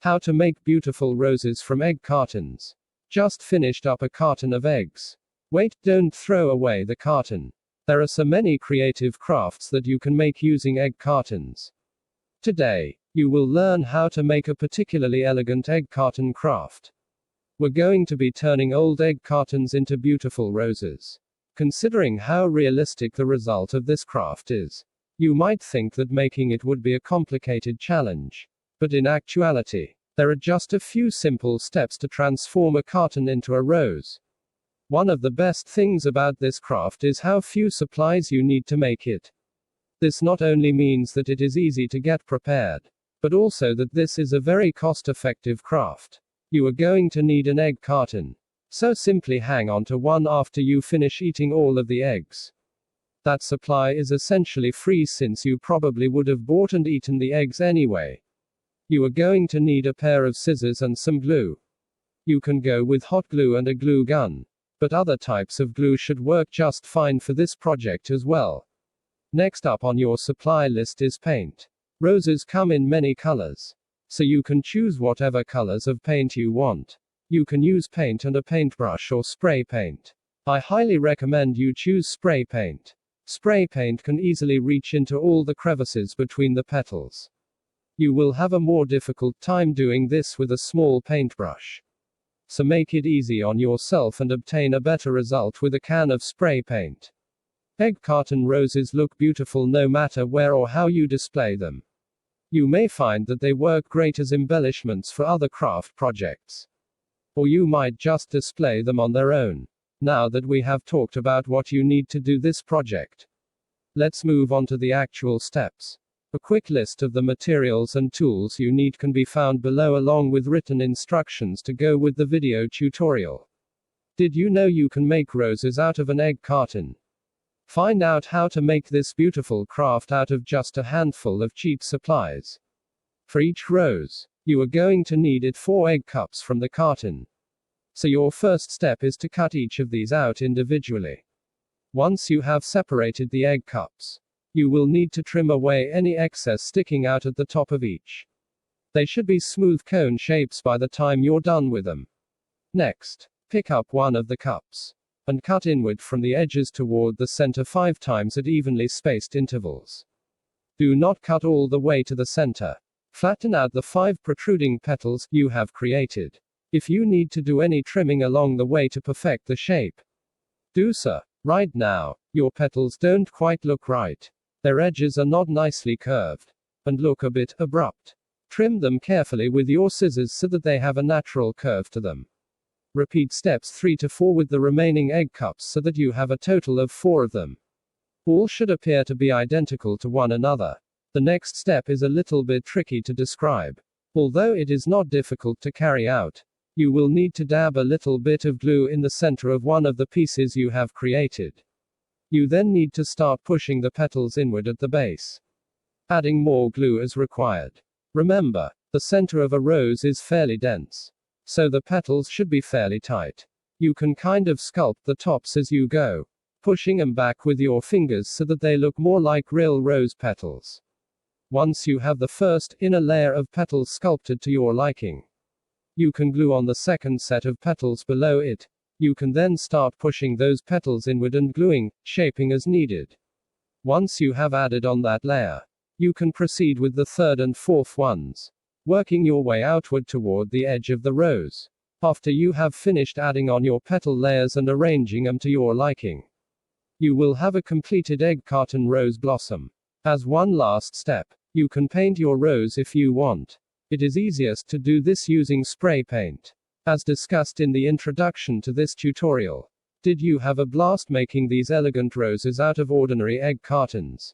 How to make beautiful roses from egg cartons. Just finished up a carton of eggs. Wait, don't throw away the carton. There are so many creative crafts that you can make using egg cartons. Today, you will learn how to make a particularly elegant egg carton craft. We're going to be turning old egg cartons into beautiful roses. Considering how realistic the result of this craft is, you might think that making it would be a complicated challenge. But in actuality, there are just a few simple steps to transform a carton into a rose. One of the best things about this craft is how few supplies you need to make it. This not only means that it is easy to get prepared, but also that this is a very cost-effective craft. You are going to need an egg carton. So simply hang on to one after you finish eating all of the eggs. That supply is essentially free since you probably would have bought and eaten the eggs anyway. You are going to need a pair of scissors and some glue. You can go with hot glue and a glue gun, but other types of glue should work just fine for this project as well. Next up on your supply list is paint. Roses come in many colors, so you can choose whatever colors of paint you want. You can use paint and a paintbrush or spray paint. I highly recommend you choose spray paint. Spray paint can easily reach into all the crevices between the petals. You will have a more difficult time doing this with a small paintbrush. So make it easy on yourself and obtain a better result with a can of spray paint. Egg carton roses look beautiful no matter where or how you display them. You may find that they work great as embellishments for other craft projects. Or you might just display them on their own. Now that we have talked about what you need to do this project, let's move on to the actual steps. A quick list of the materials and tools you need can be found below along with written instructions to go with the video tutorial. Did you know you can make roses out of an egg carton? Find out how to make this beautiful craft out of just a handful of cheap supplies. For each rose, you are going to need 4 egg cups from the carton. So your first step is to cut each of these out individually. Once you have separated the egg cups, you will need to trim away any excess sticking out at the top of each. They should be smooth cone shapes by the time you're done with them. Next, pick up one of the cups and cut inward from the edges toward the center 5 times at evenly spaced intervals. Do not cut all the way to the center. Flatten out the 5 protruding petals you have created. If you need to do any trimming along the way to perfect the shape, do so. Right now, your petals don't quite look right. Their edges are not nicely curved and look a bit abrupt. Trim them carefully with your scissors so that they have a natural curve to them. Repeat steps 3 to 4 with the remaining egg cups so that you have a total of 4 of them. All should appear to be identical to one another. The next step is a little bit tricky to describe. Although it is not difficult to carry out, you will need to dab a little bit of glue in the center of one of the pieces you have created. You then need to start pushing the petals inward at the base, adding more glue as required. Remember, the center of a rose is fairly dense, so the petals should be fairly tight. You can kind of sculpt the tops as you go, pushing them back with your fingers so that they look more like real rose petals. Once you have the first inner layer of petals sculpted to your liking, you can glue on the second set of petals below it. You can then start pushing those petals inward and gluing, shaping as needed. Once you have added on that layer, you can proceed with the third and fourth ones, working your way outward toward the edge of the rose. After you have finished adding on your petal layers and arranging them to your liking, you will have a completed egg carton rose blossom. As one last step, you can paint your rose if you want. It is easiest to do this using spray paint. As discussed in the introduction to this tutorial, did you have a blast making these elegant roses out of ordinary egg cartons?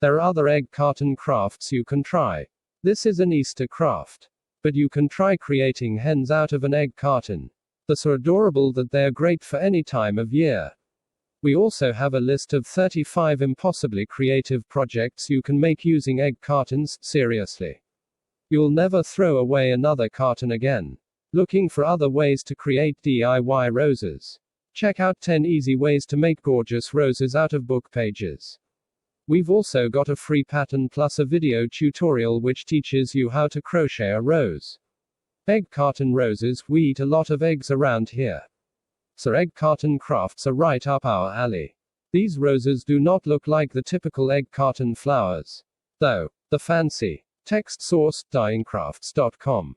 There are other egg carton crafts you can try. This is an Easter craft, but you can try creating hens out of an egg carton. They're so adorable that they are great for any time of year. We also have a list of 35 impossibly creative projects you can make using egg cartons. Seriously, you'll never throw away another carton again. Looking for other ways to create DIY roses? Check out 10 easy ways to make gorgeous roses out of book pages. We've also got a free pattern plus a video tutorial which teaches you how to crochet a rose. Egg carton roses, we eat a lot of eggs around here. So egg carton crafts are right up our alley. These roses do not look like the typical egg carton flowers, though. The fancy. Text source, dyingcrafts.com.